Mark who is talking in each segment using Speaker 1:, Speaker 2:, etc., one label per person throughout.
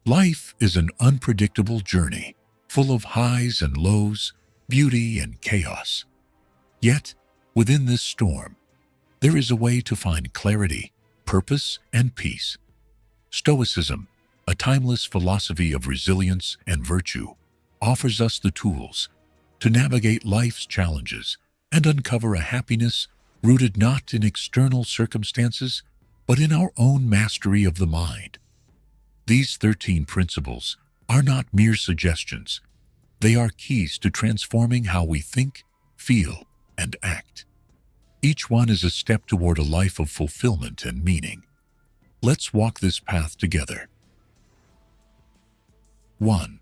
Speaker 1: Life is an unpredictable journey, full of highs and lows, beauty and chaos. Yet, within this storm, there is a way to find clarity, purpose, and peace. Stoicism, a timeless philosophy of resilience and virtue, offers us the tools to navigate life's challenges and uncover a happiness rooted not in external circumstances, but in our own mastery of the mind. These 13 principles are not mere suggestions. They are keys to transforming how we think, feel, and act. Each one is a step toward a life of fulfillment and meaning. Let's walk this path together. 1.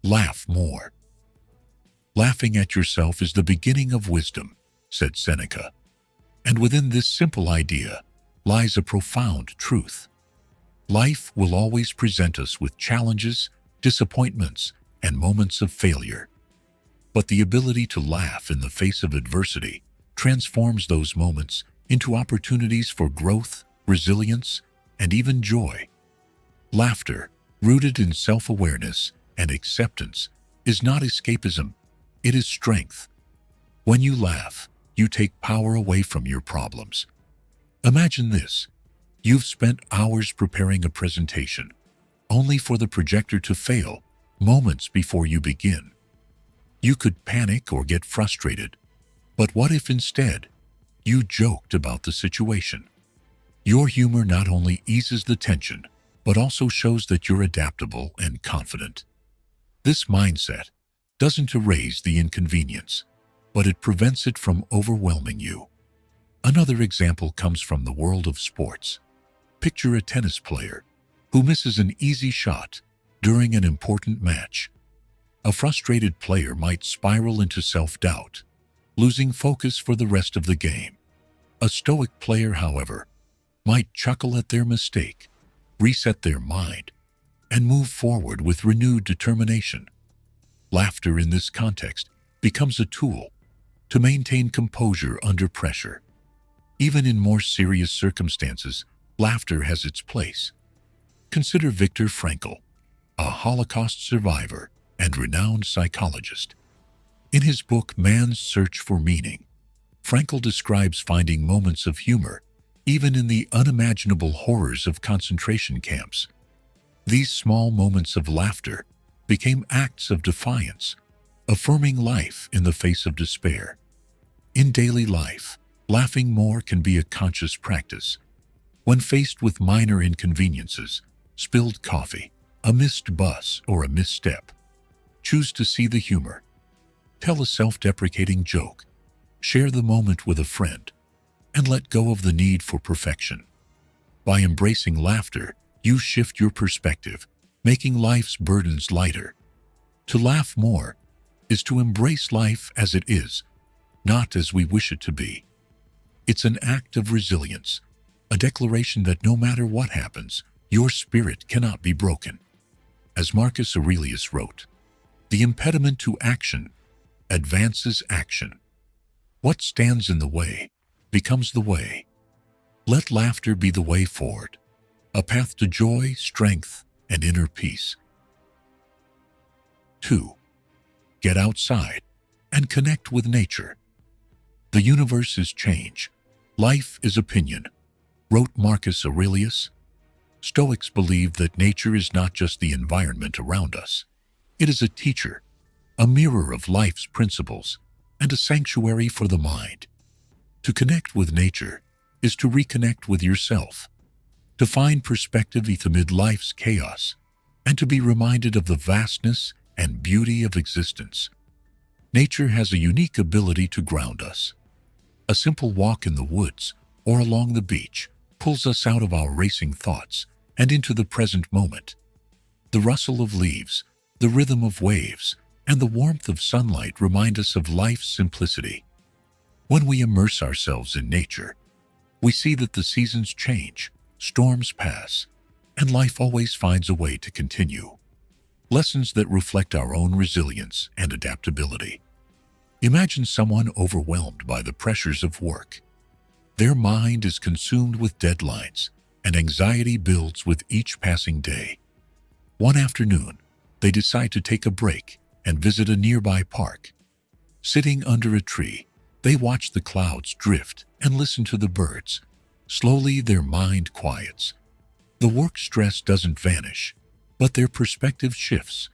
Speaker 1: Laugh more. Laughing at yourself is the beginning of wisdom, said Seneca. And within this simple idea lies a profound truth. Life will always present us with challenges, disappointments, and moments of failure. But the ability to laugh in the face of adversity transforms those moments into opportunities for growth, resilience, and even joy. Laughter, rooted in self-awareness and acceptance, is not escapism, it is strength. When you laugh, you take power away from your problems. Imagine this. You've spent hours preparing a presentation, only for the projector to fail moments before you begin. You could panic or get frustrated, but what if instead you joked about the situation? Your humor not only eases the tension, but also shows that you're adaptable and confident. This mindset doesn't erase the inconvenience, but it prevents it from overwhelming you. Another example comes from the world of sports. Picture a tennis player who misses an easy shot during an important match. A frustrated player might spiral into self-doubt, losing focus for the rest of the game. A stoic player, however, might chuckle at their mistake, reset their mind, and move forward with renewed determination. Laughter in this context becomes a tool to maintain composure under pressure. Even in more serious circumstances, laughter has its place. Consider Viktor Frankl, a Holocaust survivor and renowned psychologist. In his book Man's Search for Meaning, Frankl describes finding moments of humor even in the unimaginable horrors of concentration camps. These small moments of laughter became acts of defiance, affirming life in the face of despair. In daily life, laughing more can be a conscious practice. When faced with minor inconveniences, spilled coffee, a missed bus, or a misstep, choose to see the humor. Tell a self-deprecating joke, share the moment with a friend, and let go of the need for perfection. By embracing laughter, you shift your perspective, making life's burdens lighter. To laugh more is to embrace life as it is, not as we wish it to be. It's an act of resilience, a declaration that no matter what happens, your spirit cannot be broken. As Marcus Aurelius wrote, "The impediment to action advances action. What stands in the way becomes the way." Let laughter be the way forward, a path to joy, strength, and inner peace. 2. Get outside and connect with nature. The universe is change. Life is opinion, wrote Marcus Aurelius. Stoics believe that nature is not just the environment around us. It is a teacher, a mirror of life's principles, and a sanctuary for the mind. To connect with nature is to reconnect with yourself, to find perspective amid life's chaos, and to be reminded of the vastness and beauty of existence. Nature has a unique ability to ground us. A simple walk in the woods or along the beach pulls us out of our racing thoughts and into the present moment. The rustle of leaves, the rhythm of waves, and the warmth of sunlight remind us of life's simplicity. When we immerse ourselves in nature, we see that the seasons change, storms pass, and life always finds a way to continue. Lessons that reflect our own resilience and adaptability. Imagine someone overwhelmed by the pressures of work. Their mind is consumed with deadlines, and anxiety builds with each passing day. One afternoon, they decide to take a break and visit a nearby park. Sitting under a tree, they watch the clouds drift and listen to the birds. Slowly, their mind quiets. The work stress doesn't vanish, but their perspective shifts.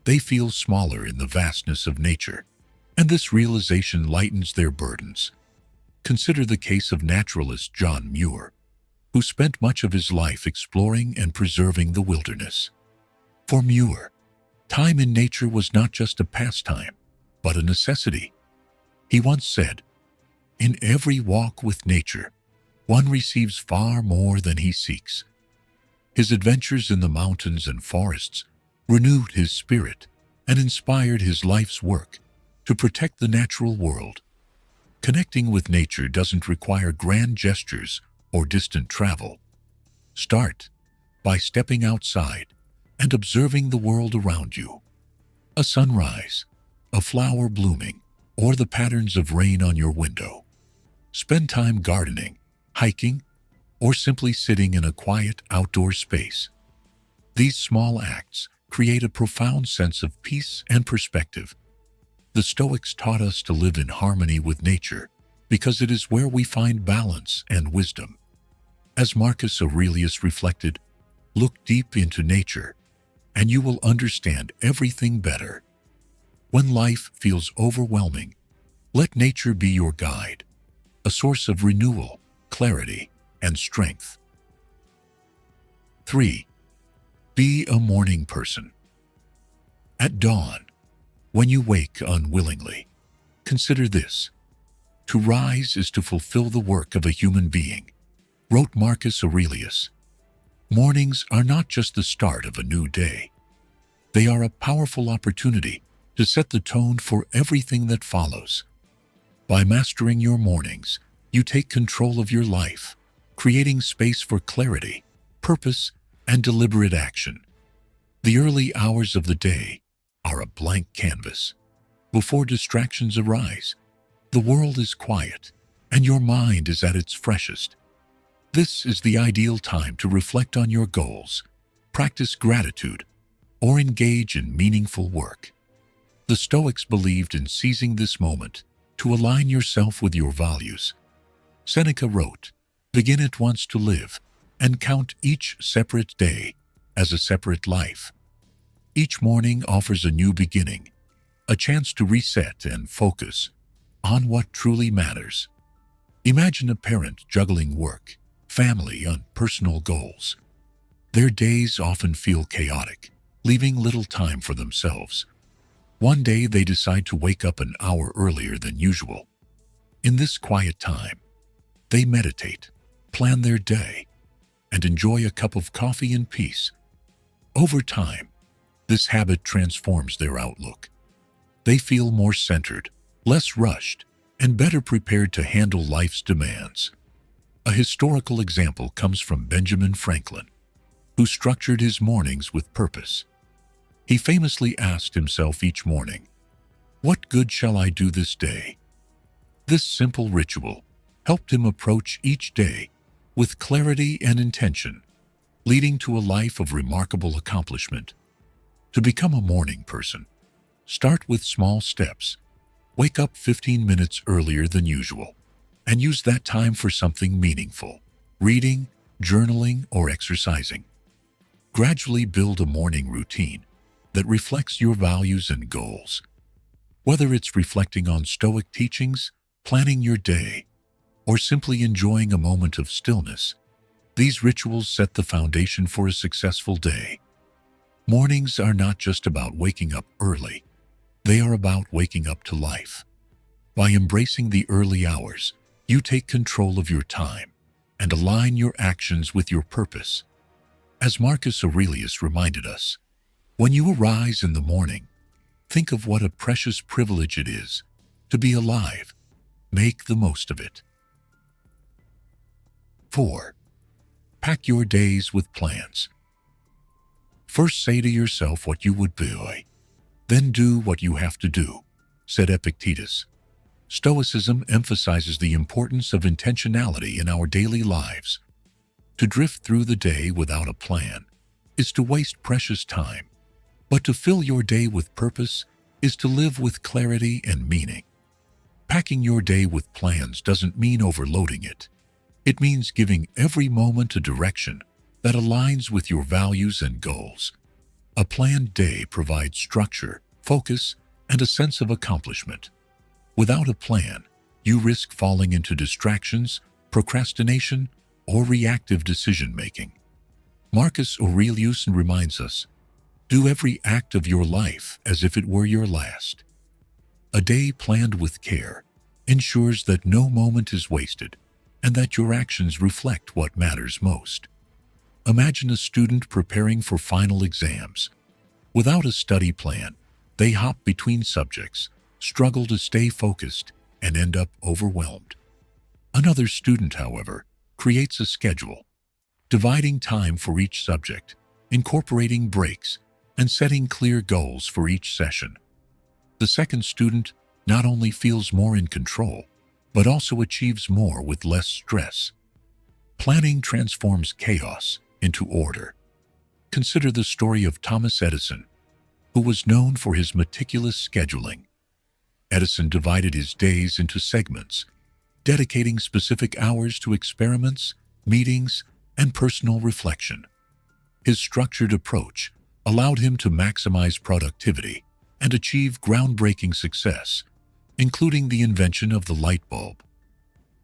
Speaker 1: They feel smaller in the vastness of nature, and this realization lightens their burdens. Consider the case of naturalist John Muir, who spent much of his life exploring and preserving the wilderness. For Muir, time in nature was not just a pastime, but a necessity. He once said, "In every walk with nature, one receives far more than he seeks." His adventures in the mountains and forests renewed his spirit and inspired his life's work to protect the natural world. Connecting with nature doesn't require grand gestures or distant travel. Start by stepping outside and observing the world around you. A sunrise, a flower blooming, or the patterns of rain on your window. Spend time gardening, hiking, or simply sitting in a quiet outdoor space. These small acts create a profound sense of peace and perspective. The Stoics taught us to live in harmony with nature because it is where we find balance and wisdom. As Marcus Aurelius reflected, "Look deep into nature, and you will understand everything better." When life feels overwhelming, let nature be your guide, a source of renewal, clarity, and strength. 3. Be a morning person. At dawn, when you wake unwillingly, consider this. To rise is to fulfill the work of a human being, wrote Marcus Aurelius. Mornings are not just the start of a new day. They are a powerful opportunity to set the tone for everything that follows. By mastering your mornings, you take control of your life, creating space for clarity, purpose, and deliberate action. The early hours of the day are a blank canvas. Before distractions arise, the world is quiet, and your mind is at its freshest. This is the ideal time to reflect on your goals, practice gratitude, or engage in meaningful work. The Stoics believed in seizing this moment to align yourself with your values. Seneca wrote, "Begin at once to live, and count each separate day as a separate life." Each morning offers a new beginning, a chance to reset and focus on what truly matters. Imagine a parent juggling work, family, and personal goals. Their days often feel chaotic, leaving little time for themselves. One day they decide to wake up an hour earlier than usual. In this quiet time, they meditate, plan their day, and enjoy a cup of coffee in peace. Over time, this habit transforms their outlook. They feel more centered, less rushed, and better prepared to handle life's demands. A historical example comes from Benjamin Franklin, who structured his mornings with purpose. He famously asked himself each morning, "What good shall I do this day?" This simple ritual helped him approach each day with clarity and intention, leading to a life of remarkable accomplishment. To become a morning person, start with small steps. Wake up 15 minutes earlier than usual, and use that time for something meaningful, reading, journaling, or exercising. Gradually build a morning routine that reflects your values and goals. Whether it's reflecting on Stoic teachings, planning your day, or simply enjoying a moment of stillness, these rituals set the foundation for a successful day. Mornings are not just about waking up early. They are about waking up to life. By embracing the early hours, you take control of your time and align your actions with your purpose. As Marcus Aurelius reminded us, when you arise in the morning, think of what a precious privilege it is to be alive. Make the most of it. 4. Pack your days with plans. First say to yourself what you would be, then do what you have to do, said Epictetus. Stoicism emphasizes the importance of intentionality in our daily lives. To drift through the day without a plan is to waste precious time, but to fill your day with purpose is to live with clarity and meaning. Packing your day with plans doesn't mean overloading it. It means giving every moment a direction that aligns with your values and goals. A planned day provides structure, focus, and a sense of accomplishment. Without a plan, you risk falling into distractions, procrastination, or reactive decision-making. Marcus Aurelius reminds us, do every act of your life as if it were your last. A day planned with care ensures that no moment is wasted and that your actions reflect what matters most. Imagine a student preparing for final exams. Without a study plan, they hop between subjects, struggle to stay focused, and end up overwhelmed. Another student, however, creates a schedule, dividing time for each subject, incorporating breaks, and setting clear goals for each session. The second student not only feels more in control, but also achieves more with less stress. Planning transforms chaos into order. Consider the story of Thomas Edison, who was known for his meticulous scheduling. Edison divided his days into segments, dedicating specific hours to experiments, meetings, and personal reflection. His structured approach allowed him to maximize productivity and achieve groundbreaking success, including the invention of the light bulb.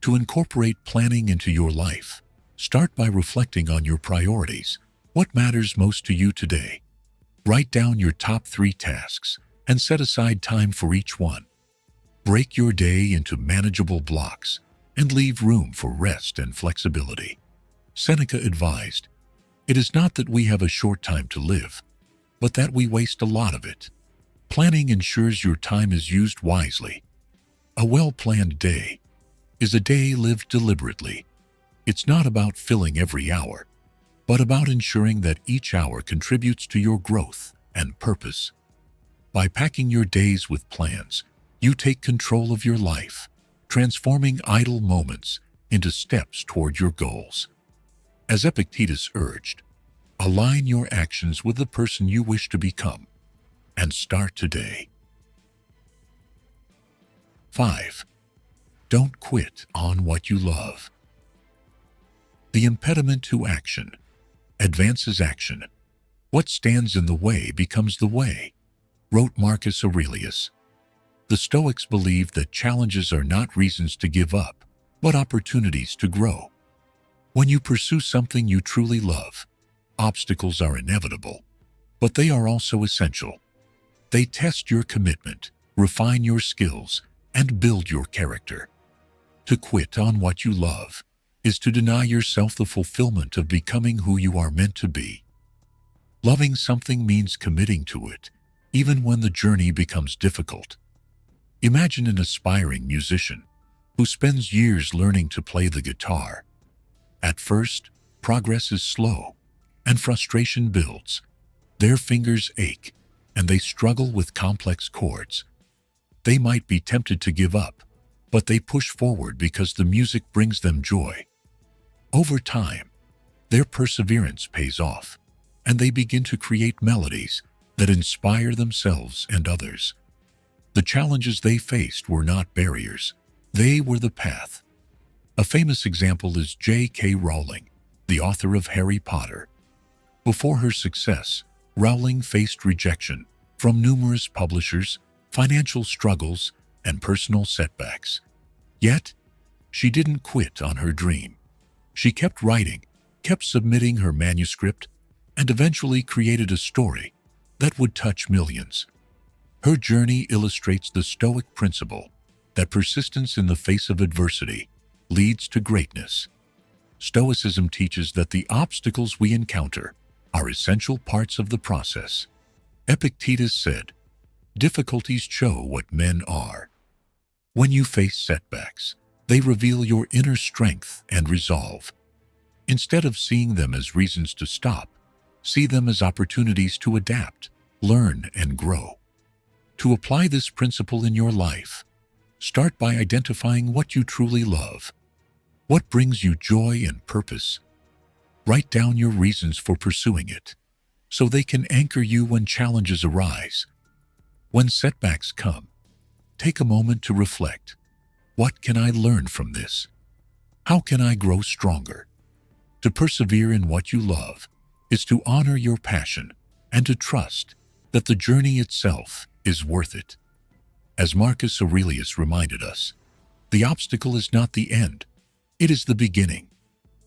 Speaker 1: To incorporate planning into your life, start by reflecting on your priorities. What matters most to you today? Write down your top 3 tasks and set aside time for each one. Break your day into manageable blocks and leave room for rest and flexibility. Seneca advised, "It is not that we have a short time to live, but that we waste a lot of it." Planning ensures your time is used wisely. A well-planned day is a day lived deliberately. It's not about filling every hour, but about ensuring that each hour contributes to your growth and purpose. By packing your days with plans, you take control of your life, transforming idle moments into steps toward your goals. As Epictetus urged, align your actions with the person you wish to become, and start today. 5. Don't quit on what you love. The impediment to action advances action. What stands in the way becomes the way, wrote Marcus Aurelius. The Stoics believed that challenges are not reasons to give up, but opportunities to grow. When you pursue something you truly love, obstacles are inevitable, but they are also essential. They test your commitment, refine your skills, and build your character. To quit on what you love is to deny yourself the fulfillment of becoming who you are meant to be. Loving something means committing to it, even when the journey becomes difficult. Imagine an aspiring musician who spends years learning to play the guitar. At first, progress is slow, and frustration builds. Their fingers ache, and they struggle with complex chords. They might be tempted to give up, but they push forward because the music brings them joy. Over time, their perseverance pays off, and they begin to create melodies that inspire themselves and others. The challenges they faced were not barriers, they were the path. A famous example is J.K. Rowling, the author of Harry Potter. Before her success, Rowling faced rejection from numerous publishers, financial struggles, and personal setbacks. Yet, she didn't quit on her dream. She kept writing, kept submitting her manuscript, and eventually created a story that would touch millions. Her journey illustrates the Stoic principle that persistence in the face of adversity leads to greatness. Stoicism teaches that the obstacles we encounter are essential parts of the process. Epictetus said, "Difficulties show what men are." When you face setbacks, they reveal your inner strength and resolve. Instead of seeing them as reasons to stop, see them as opportunities to adapt, learn, and grow. To apply this principle in your life, start by identifying what you truly love. What brings you joy and purpose? Write down your reasons for pursuing it, so they can anchor you when challenges arise. When setbacks come, take a moment to reflect. What can I learn from this? How can I grow stronger? To persevere in what you love is to honor your passion and to trust that the journey itself is worth it. As Marcus Aurelius reminded us, the obstacle is not the end, it is the beginning.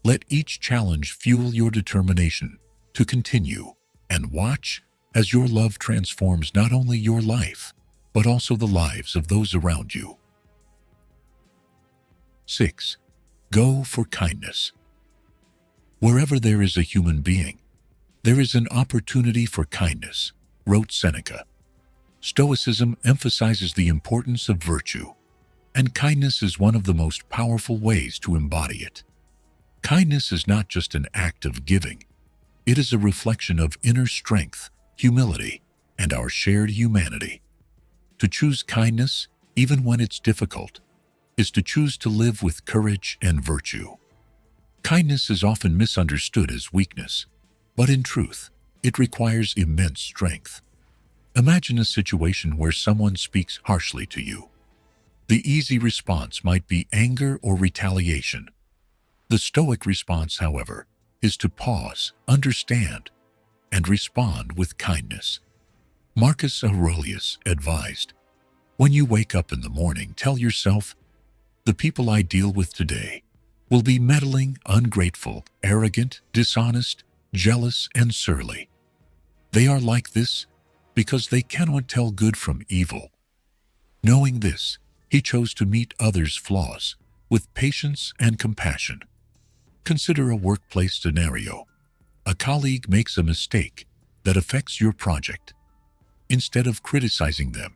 Speaker 1: Let each challenge fuel your determination to continue, and watch as your love transforms not only your life, but also the lives of those around you. 6. Go for kindness. Wherever there is a human being, there is an opportunity for kindness, wrote Seneca. Stoicism emphasizes the importance of virtue, and kindness is one of the most powerful ways to embody it. Kindness is not just an act of giving, it is a reflection of inner strength, humility, and our shared humanity. To choose kindness, even when it's difficult, is to choose to live with courage and virtue. Kindness is often misunderstood as weakness, but in truth, it requires immense strength. Imagine a situation where someone speaks harshly to you. The easy response might be anger or retaliation. The Stoic response, however, is to pause, understand, and respond with kindness. Marcus Aurelius advised, "When you wake up in the morning, tell yourself, the people I deal with today will be meddling, ungrateful, arrogant, dishonest, jealous, and surly. They are like this because they cannot tell good from evil." Knowing this, he chose to meet others' flaws with patience and compassion. Consider a workplace scenario. A colleague makes a mistake that affects your project. Instead of criticizing them,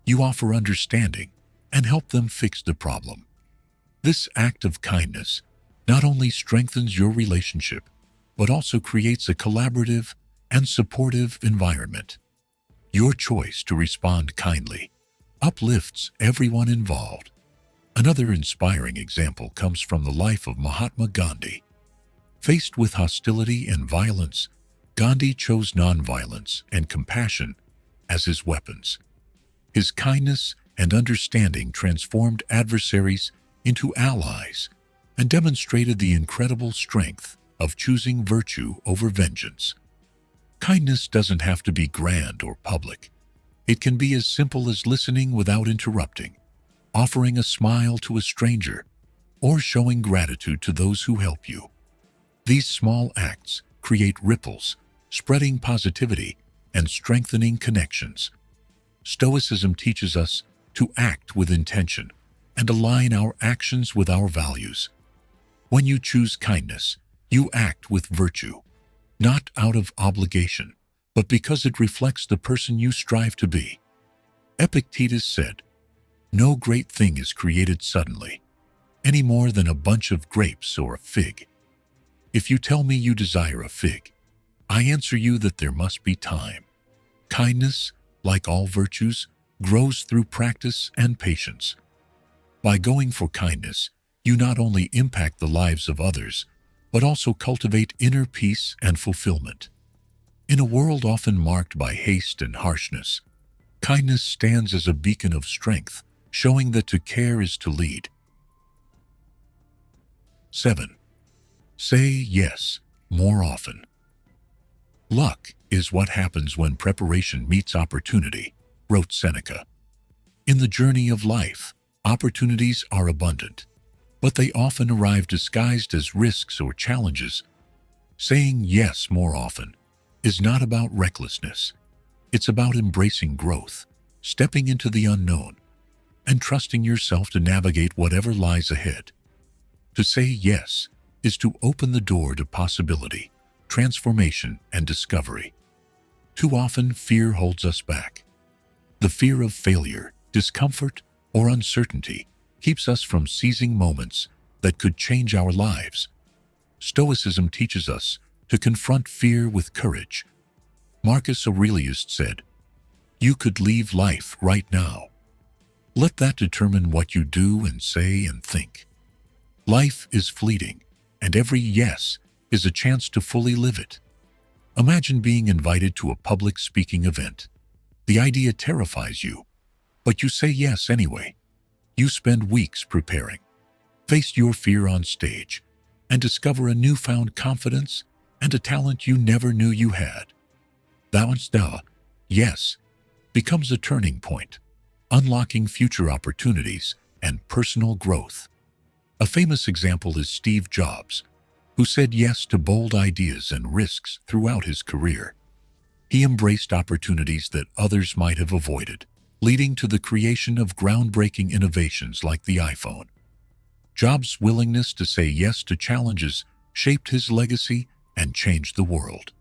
Speaker 1: you offer understanding and help them fix the problem. This act of kindness not only strengthens your relationship, but also creates a collaborative and supportive environment. Your choice to respond kindly uplifts everyone involved. Another inspiring example comes from the life of Mahatma Gandhi. Faced with hostility and violence, Gandhi chose nonviolence and compassion as his weapons. His kindness and understanding transformed adversaries into allies and demonstrated the incredible strength of choosing virtue over vengeance. Kindness doesn't have to be grand or public. It can be as simple as listening without interrupting, offering a smile to a stranger, or showing gratitude to those who help you. These small acts create ripples, spreading positivity and strengthening connections. Stoicism teaches us to act with intention and align our actions with our values. When you choose kindness, you act with virtue, not out of obligation, but because it reflects the person you strive to be. Epictetus said, "No great thing is created suddenly, any more than a bunch of grapes or a fig. If you tell me you desire a fig, I answer you that there must be time." Kindness, like all virtues, grows through practice and patience. By going for kindness, you not only impact the lives of others, but also cultivate inner peace and fulfillment. In a world often marked by haste and harshness, kindness stands as a beacon of strength, showing that to care is to lead. 7. Say yes more often. Luck is what happens when preparation meets opportunity, wrote Seneca. In the journey of life, opportunities are abundant, but they often arrive disguised as risks or challenges. Saying yes more often is not about recklessness. It's about embracing growth, stepping into the unknown, and trusting yourself to navigate whatever lies ahead. To say yes is to open the door to possibility, transformation, and discovery. Too often, fear holds us back. The fear of failure, discomfort, or uncertainty keeps us from seizing moments that could change our lives. Stoicism teaches us to confront fear with courage. Marcus Aurelius said, "You could leave life right now. Let that determine what you do and say and think." Life is fleeting, and every yes is a chance to fully live it. Imagine being invited to a public speaking event. The idea terrifies you, but you say yes anyway. You spend weeks preparing, face your fear on stage, and discover a newfound confidence and a talent you never knew you had. That yes becomes a turning point, unlocking future opportunities and personal growth. A famous example is Steve Jobs, who said yes to bold ideas and risks throughout his career. He embraced opportunities that others might have avoided, leading to the creation of groundbreaking innovations like the iPhone. Jobs' willingness to say yes to challenges shaped his legacy and changed the world.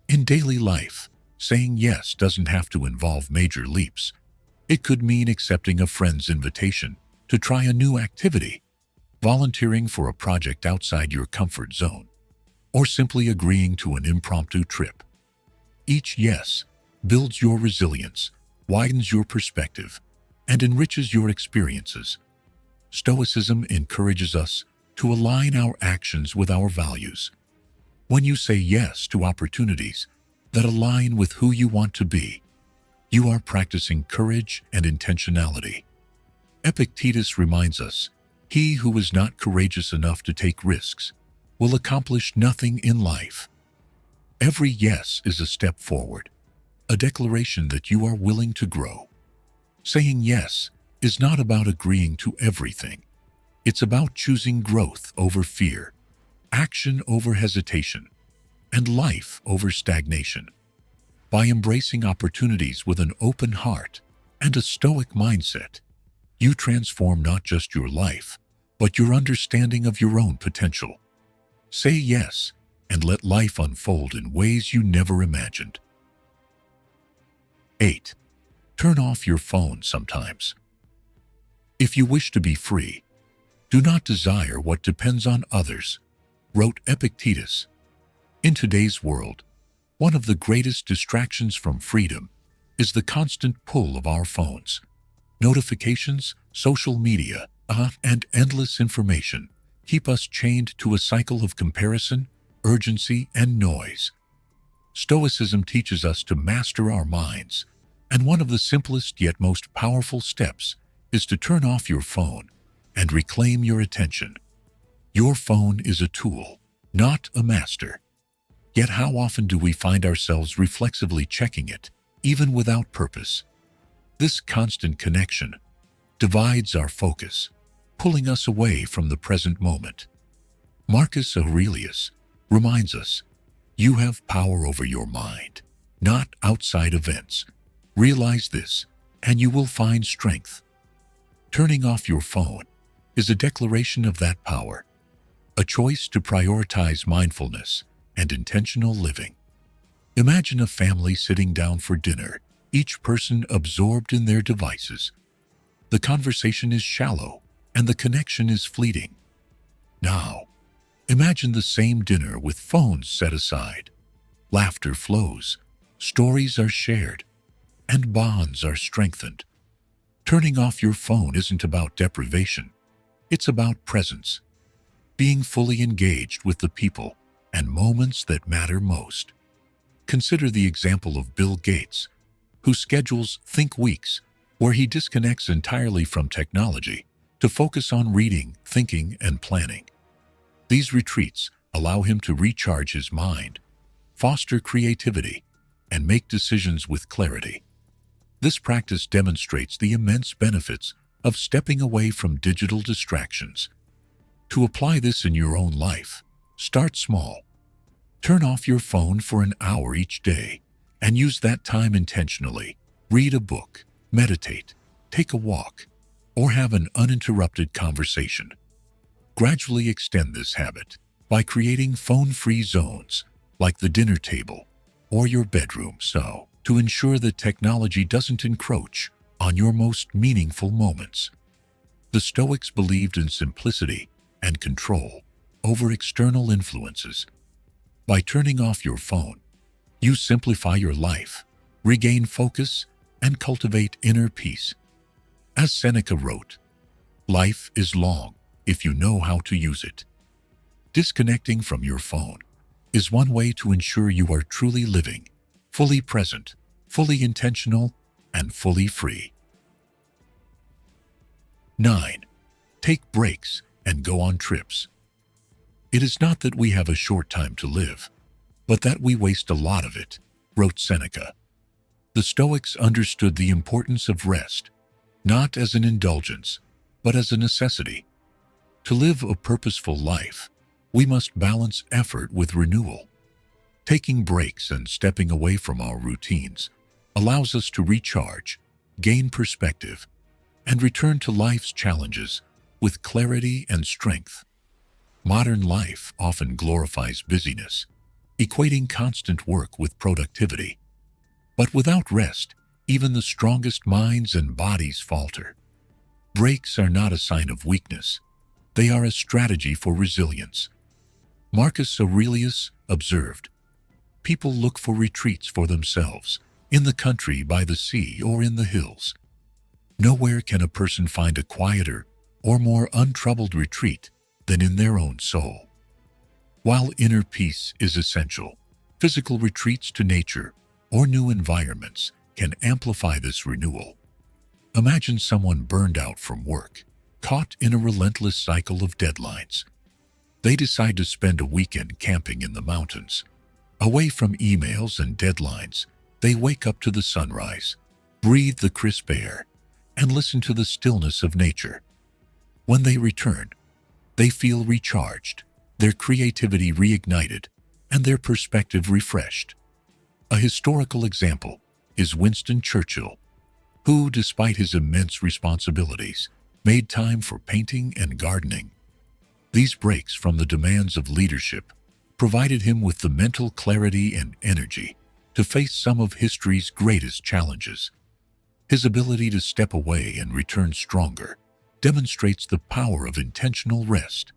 Speaker 1: In daily life, saying yes doesn't have to involve major leaps. It could mean accepting a friend's invitation to try a new activity, volunteering for a project outside your comfort zone, or simply agreeing to an impromptu trip. Each yes builds your resilience, widens your perspective, and enriches your experiences. Stoicism encourages us to align our actions with our values. When you say yes to opportunities that align with who you want to be, you are practicing courage and intentionality. Epictetus reminds us, "He who is not courageous enough to take risks will accomplish nothing in life." Every yes is a step forward, a declaration that you are willing to grow. Saying yes is not about agreeing to everything. It's about choosing growth over fear, action over hesitation, and life over stagnation. By embracing opportunities with an open heart and a stoic mindset, you transform not just your life, but your understanding of your own potential. Say yes and let life unfold in ways you never imagined. 8. Turn off your phone sometimes. If you wish to be free, do not desire what depends on others, wrote Epictetus. In today's world, one of the greatest distractions from freedom is the constant pull of our phones. Notifications, social media, and endless information keep us chained to a cycle of comparison, urgency, and noise. Stoicism teaches us to master our minds, and one of the simplest yet most powerful steps is to turn off your phone and reclaim your attention. Your phone is a tool, not a master. Yet how often do we find ourselves reflexively checking it, even without purpose? This constant connection divides our focus, pulling us away from the present moment. Marcus Aurelius reminds us, "You have power over your mind, not outside events. Realize this, and you will find strength." Turning off your phone is a declaration of that power, a choice to prioritize mindfulness and intentional living. Imagine a family sitting down for dinner, each person absorbed in their devices. The conversation is shallow, and the connection is fleeting. Now, imagine the same dinner with phones set aside. Laughter flows, stories are shared, and bonds are strengthened. Turning off your phone isn't about deprivation. It's about presence, being fully engaged with the people and moments that matter most. Consider the example of Bill Gates, who schedules Think Weeks, where he disconnects entirely from technology to focus on reading, thinking, and planning. These retreats allow him to recharge his mind, foster creativity, and make decisions with clarity. This practice demonstrates the immense benefits of stepping away from digital distractions. To apply this in your own life, start small. Turn off your phone for an hour each day and use that time intentionally. Read a book, meditate, take a walk, or have an uninterrupted conversation. Gradually extend this habit by creating phone-free zones like the dinner table or your bedroom to ensure that technology doesn't encroach on your most meaningful moments. The Stoics believed in simplicity and control over external influences. By turning off your phone, you simplify your life, regain focus, and cultivate inner peace. As Seneca wrote, "Life is long if you know how to use it." Disconnecting from your phone is one way to ensure you are truly living, fully present, fully intentional, and fully free. 9. Take breaks and go on trips. It is not that we have a short time to live, but that we waste a lot of it, wrote Seneca. The Stoics understood the importance of rest, not as an indulgence, but as a necessity. To live a purposeful life, we must balance effort with renewal. Taking breaks and stepping away from our routines allows us to recharge, gain perspective, and return to life's challenges with clarity and strength. Modern life often glorifies busyness, equating constant work with productivity. But without rest, even the strongest minds and bodies falter. Breaks are not a sign of weakness. They are a strategy for resilience. Marcus Aurelius observed, "People look for retreats for themselves, in the country, by the sea, or in the hills. Nowhere can a person find a quieter or more untroubled retreat than in their own soul." While inner peace is essential, physical retreats to nature or new environments can amplify this renewal. Imagine someone burned out from work, caught in a relentless cycle of deadlines. They decide to spend a weekend camping in the mountains. Away from emails and deadlines, they wake up to the sunrise, breathe the crisp air, and listen to the stillness of nature. When they return, they feel recharged, their creativity reignited, and their perspective refreshed. A historical example is Winston Churchill, who, despite his immense responsibilities, made time for painting and gardening. These breaks from the demands of leadership provided him with the mental clarity and energy to face some of history's greatest challenges. His ability to step away and return stronger demonstrates the power of intentional rest.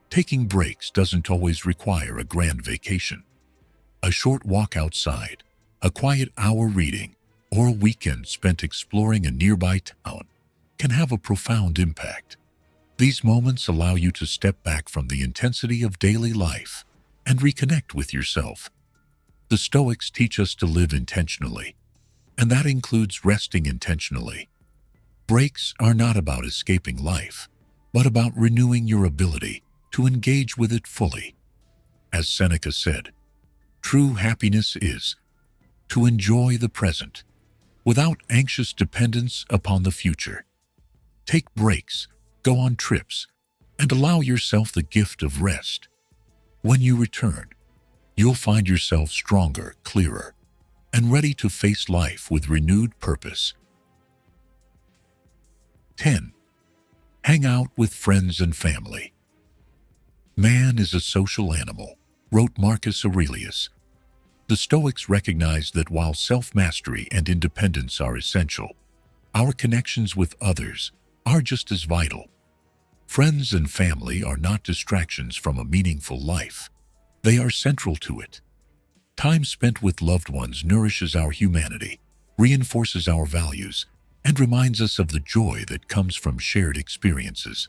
Speaker 1: Taking breaks doesn't always require a grand vacation. A short walk outside, a quiet hour reading, or a weekend spent exploring a nearby town can have a profound impact. These moments allow you to step back from the intensity of daily life and reconnect with yourself. The Stoics teach us to live intentionally, and that includes resting intentionally. Breaks are not about escaping life, but about renewing your ability to engage with it fully. As Seneca said, "True happiness is to enjoy the present, without anxious dependence upon the future." Take breaks, go on trips, and allow yourself the gift of rest. When you return, you'll find yourself stronger, clearer, and ready to face life with renewed purpose. 10. Hang out with friends and family. Man is a social animal, wrote Marcus Aurelius. The Stoics recognized that while self-mastery and independence are essential, our connections with others are just as vital. Friends and family are not distractions from a meaningful life. They are central to it. Time spent with loved ones nourishes our humanity, reinforces our values, and reminds us of the joy that comes from shared experiences.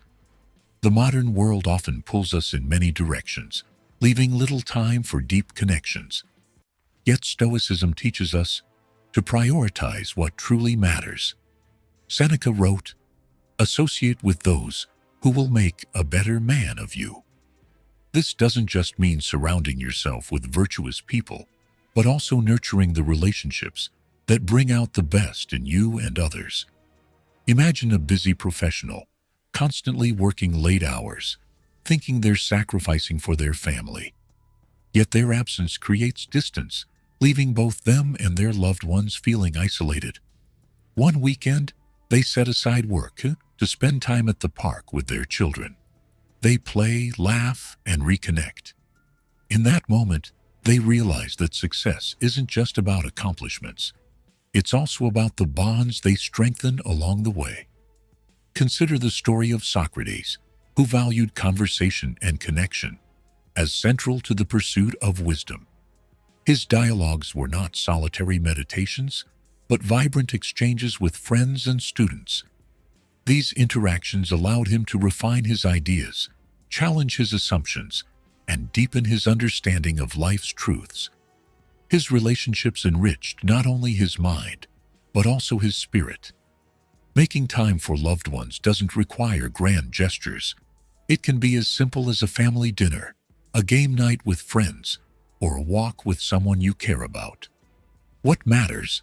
Speaker 1: The modern world often pulls us in many directions, leaving little time for deep connections. Yet Stoicism teaches us to prioritize what truly matters. Seneca wrote, "Associate with those who will make a better man of you." This doesn't just mean surrounding yourself with virtuous people, but also nurturing the relationships that bring out the best in you and others. Imagine a busy professional, constantly working late hours, thinking they're sacrificing for their family. Yet their absence creates distance, leaving both them and their loved ones feeling isolated. One weekend, they set aside work to spend time at the park with their children. They play, laugh, and reconnect. In that moment, they realize that success isn't just about accomplishments. It's also about the bonds they strengthen along the way. Consider the story of Socrates, who valued conversation and connection as central to the pursuit of wisdom. His dialogues were not solitary meditations, but vibrant exchanges with friends and students. These interactions allowed him to refine his ideas, challenge his assumptions, and deepen his understanding of life's truths. His relationships enriched not only his mind, but also his spirit. Making time for loved ones doesn't require grand gestures. It can be as simple as a family dinner, a game night with friends, or a walk with someone you care about. What matters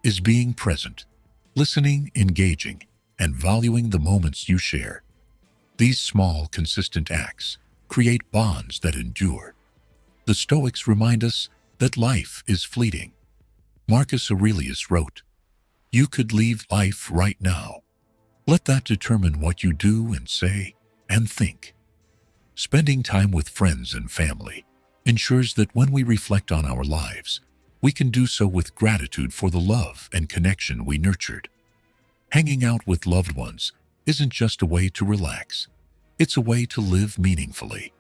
Speaker 1: is being present, listening, engaging, and valuing the moments you share. These small, consistent acts create bonds that endure. The Stoics remind us that life is fleeting. Marcus Aurelius wrote, "You could leave life right now. Let that determine what you do and say and think." Spending time with friends and family ensures that when we reflect on our lives, we can do so with gratitude for the love and connection we nurtured. Hanging out with loved ones isn't just a way to relax, it's a way to live meaningfully.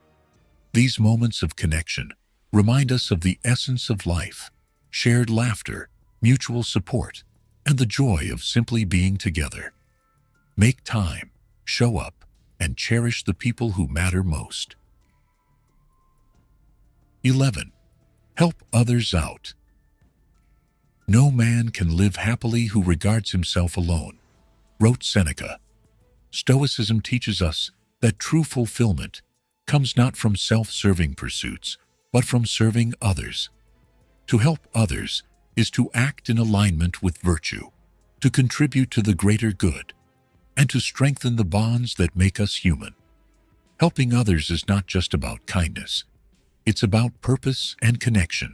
Speaker 1: These moments of connection remind us of the essence of life, shared laughter, mutual support, and the joy of simply being together. Make time, show up, and cherish the people who matter most. 11. Help others out. No man can live happily who regards himself alone, wrote Seneca. Stoicism teaches us that true fulfillment comes not from self-serving pursuits, but from serving others. To help others is to act in alignment with virtue, to contribute to the greater good, and to strengthen the bonds that make us human. Helping others is not just about kindness. It's about purpose and connection.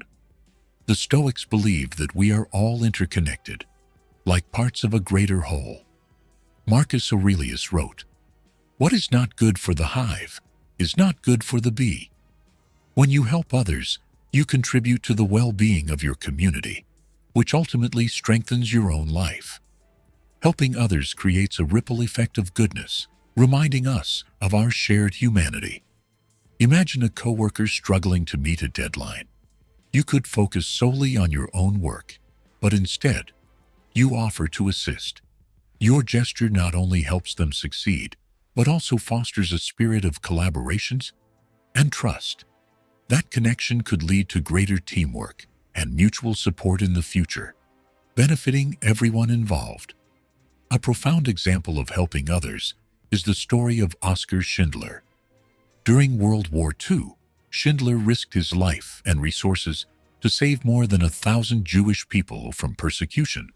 Speaker 1: The Stoics believe that we are all interconnected, like parts of a greater whole. Marcus Aurelius wrote, "What is not good for the hive is not good for the bee." When you help others, you contribute to the well-being of your community, which ultimately strengthens your own life. Helping others creates a ripple effect of goodness, reminding us of our shared humanity. Imagine a coworker struggling to meet a deadline. You could focus solely on your own work, but instead, you offer to assist. Your gesture not only helps them succeed, but also fosters a spirit of collaborations and trust. That connection could lead to greater teamwork and mutual support in the future, benefiting everyone involved. A profound example of helping others is the story of Oskar Schindler. During World War II, Schindler risked his life and resources to save more than 1,000 Jewish people from persecution.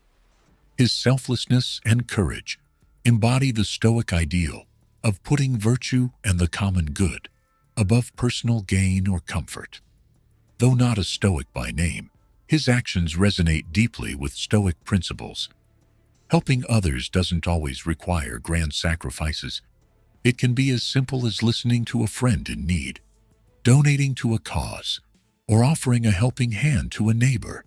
Speaker 1: His selflessness and courage embody the Stoic ideal of putting virtue and the common good above personal gain or comfort. Though not a Stoic by name, his actions resonate deeply with Stoic principles. Helping others doesn't always require grand sacrifices. It can be as simple as listening to a friend in need, donating to a cause, or offering a helping hand to a neighbor.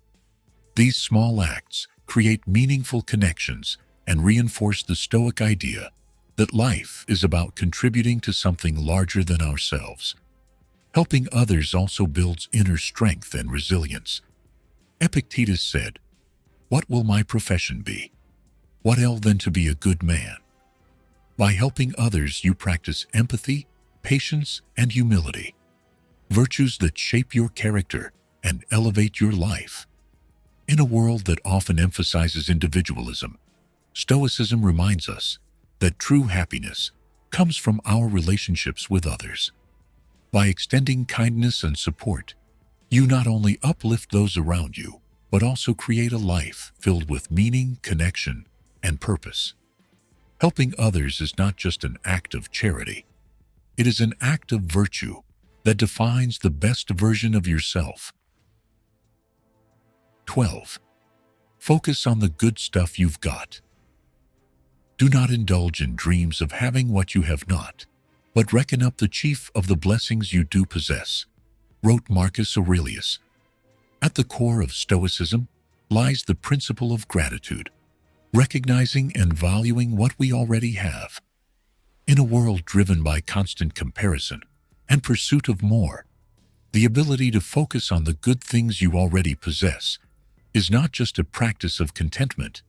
Speaker 1: These small acts create meaningful connections and reinforce the Stoic idea that life is about contributing to something larger than ourselves. Helping others also builds inner strength and resilience. Epictetus said, "What will my profession be? What else than to be a good man?" By helping others, you practice empathy, patience, and humility, virtues that shape your character and elevate your life. In a world that often emphasizes individualism, Stoicism reminds us that true happiness comes from our relationships with others. By extending kindness and support, you not only uplift those around you, but also create a life filled with meaning, connection, and purpose. Helping others is not just an act of charity. It is an act of virtue that defines the best version of yourself. 12. Focus on the good stuff you've got. Do not indulge in dreams of having what you have not, but reckon up the chief of the blessings you do possess, wrote Marcus Aurelius. At the core of Stoicism lies the principle of gratitude, recognizing and valuing what we already have. In a world driven by constant comparison and pursuit of more, the ability to focus on the good things you already possess is not just a practice of contentment,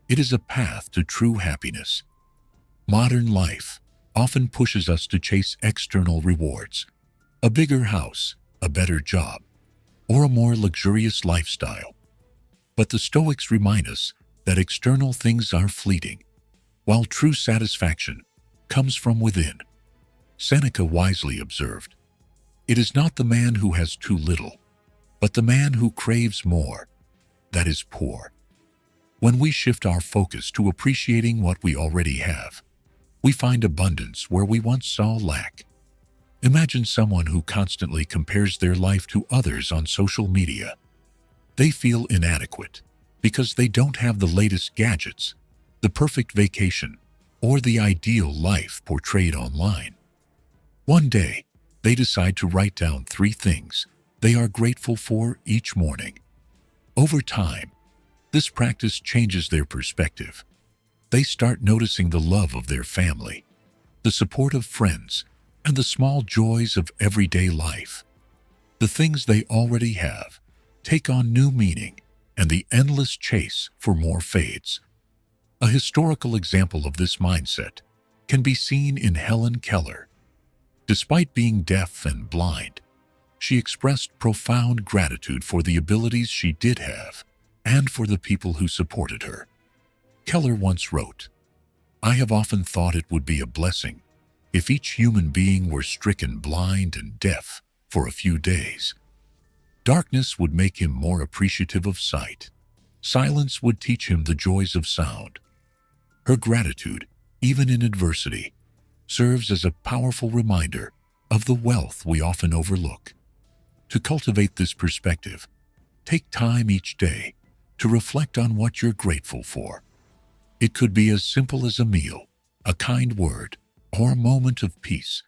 Speaker 1: it is a path to true happiness. Modern life often pushes us to chase external rewards, a bigger house, a better job, or a more luxurious lifestyle. But the Stoics remind us that external things are fleeting, while true satisfaction comes from within. Seneca wisely observed, "It is not the man who has too little, but the man who craves more, that is poor." When we shift our focus to appreciating what we already have, we find abundance where we once saw lack. Imagine someone who constantly compares their life to others on social media. They feel inadequate because they don't have the latest gadgets, the perfect vacation, or the ideal life portrayed online. One day, they decide to write down 3 things they are grateful for each morning. Over time, this practice changes their perspective. They start noticing the love of their family, the support of friends, and the small joys of everyday life. The things they already have take on new meaning, and the endless chase for more fades. A historical example of this mindset can be seen in Helen Keller. Despite being deaf and blind, she expressed profound gratitude for the abilities she did have and for the people who supported her. Keller once wrote, "I have often thought it would be a blessing if each human being were stricken blind and deaf for a few days. Darkness would make him more appreciative of sight. Silence would teach him the joys of sound." Her gratitude, even in adversity, serves as a powerful reminder of the wealth we often overlook. To cultivate this perspective, take time each day to reflect on what you're grateful for. It could be as simple as a meal, a kind word, or a moment of peace.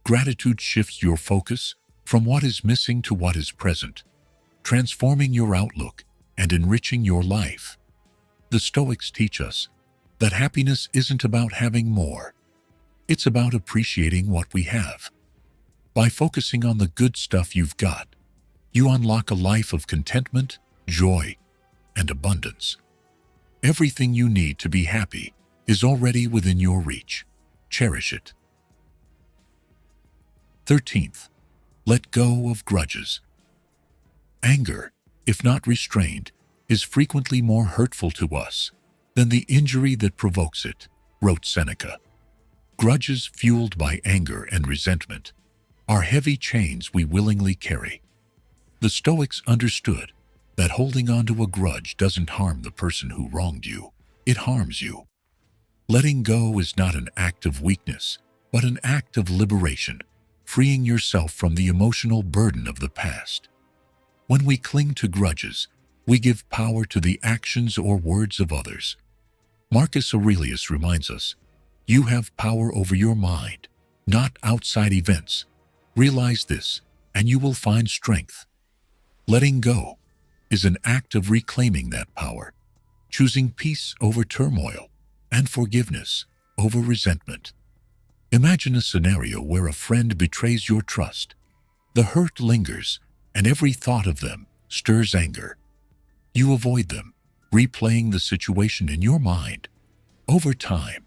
Speaker 1: Gratitude shifts your focus from what is missing to what is present, transforming your outlook and enriching your life. The Stoics teach us that happiness isn't about having more. It's about appreciating what we have. By focusing on the good stuff you've got, you unlock a life of contentment, joy, and abundance. Everything you need to be happy is already within your reach. Cherish it. 13th, let go of grudges. Anger, if not restrained, is frequently more hurtful to us than the injury that provokes it, wrote Seneca. Grudges fueled by anger and resentment are heavy chains we willingly carry. The Stoics understood that holding on to a grudge doesn't harm the person who wronged you, it harms you. Letting go is not an act of weakness, but an act of liberation, freeing yourself from the emotional burden of the past. When we cling to grudges, we give power to the actions or words of others. Marcus Aurelius reminds us, "You have power over your mind, not outside events. Realize this, and you will find strength." Letting go is an act of reclaiming that power, choosing peace over turmoil and forgiveness over resentment. Imagine a scenario where a friend betrays your trust. The hurt lingers, and every thought of them stirs anger. You avoid them, replaying the situation in your mind. Over time,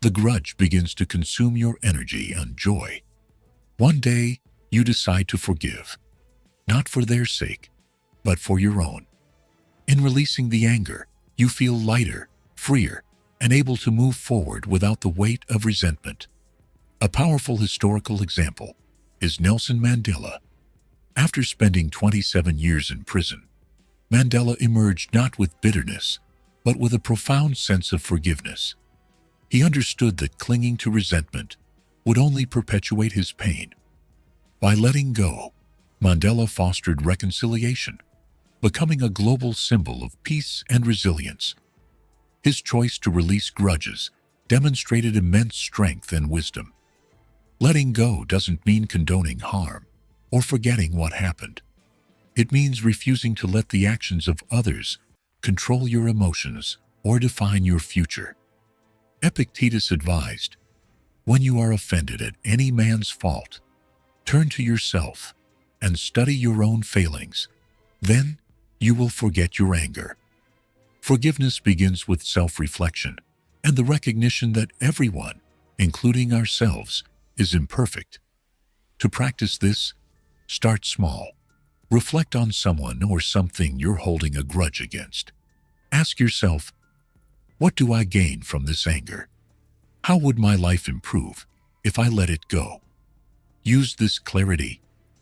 Speaker 1: the grudge begins to consume your energy and joy. One day, you decide to forgive, not for their sake, but for your own. In releasing the anger, you feel lighter, freer, and able to move forward without the weight of resentment. A powerful historical example is Nelson Mandela. After spending 27 years in prison, Mandela emerged not with bitterness, but with a profound sense of forgiveness. He understood that clinging to resentment would only perpetuate his pain. By letting go, Mandela fostered reconciliation, becoming a global symbol of peace and resilience. His choice to release grudges demonstrated immense strength and wisdom. Letting go doesn't mean condoning harm or forgetting what happened. It means refusing to let the actions of others control your emotions or define your future. Epictetus advised, "When you are offended at any man's fault, turn to yourself and study your own failings. Then you will forget your anger." Forgiveness begins with self-reflection and the recognition that everyone, including ourselves, is imperfect. To practice this, start small. Reflect on someone or something you're holding a grudge against. Ask yourself, what do I gain from this anger? How would my life improve if I let it go? Use this clarity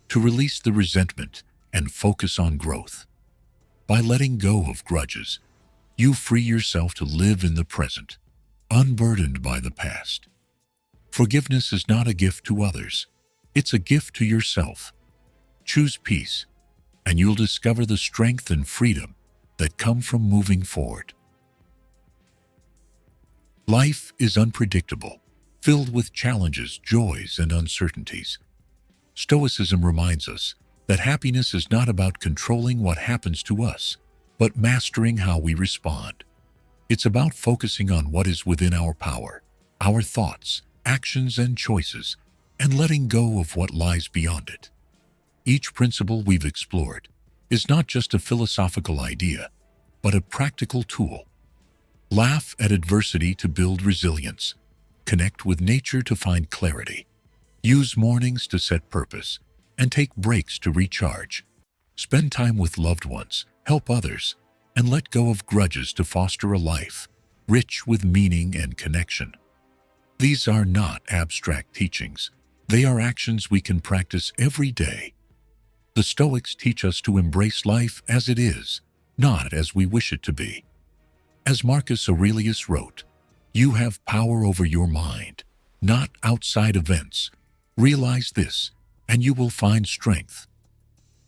Speaker 1: to release the resentment and focus on growth. By letting go of grudges, you free yourself to live in the present, unburdened by the past. Forgiveness is not a gift to others. It's a gift to yourself. Choose peace, and you'll discover the strength and freedom that come from moving forward. Life is unpredictable, filled with challenges, joys, and uncertainties. Stoicism reminds us that happiness is not about controlling what happens to us, but mastering how we respond. It's about focusing on what is within our power, our thoughts, actions, and choices, and letting go of what lies beyond it. Each principle we've explored is not just a philosophical idea, but a practical tool. Laugh at adversity to build resilience. Connect with nature to find clarity. Use mornings to set purpose, and take breaks to recharge. Spend time with loved ones, help others, and let go of grudges to foster a life rich with meaning and connection. These are not abstract teachings. They are actions we can practice every day. The Stoics teach us to embrace life as it is, not as we wish it to be. As Marcus Aurelius wrote, "You have power over your mind, not outside events. Realize this, and you will find strength."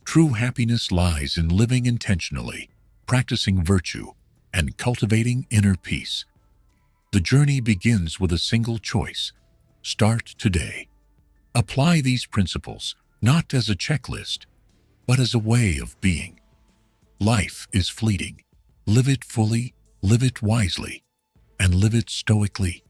Speaker 1: True happiness lies in living intentionally, practicing virtue, and cultivating inner peace. The journey begins with a single choice. Start today. Apply these principles not as a checklist, but as a way of being. Life is fleeting. Live it fully, live it wisely, and live it stoically.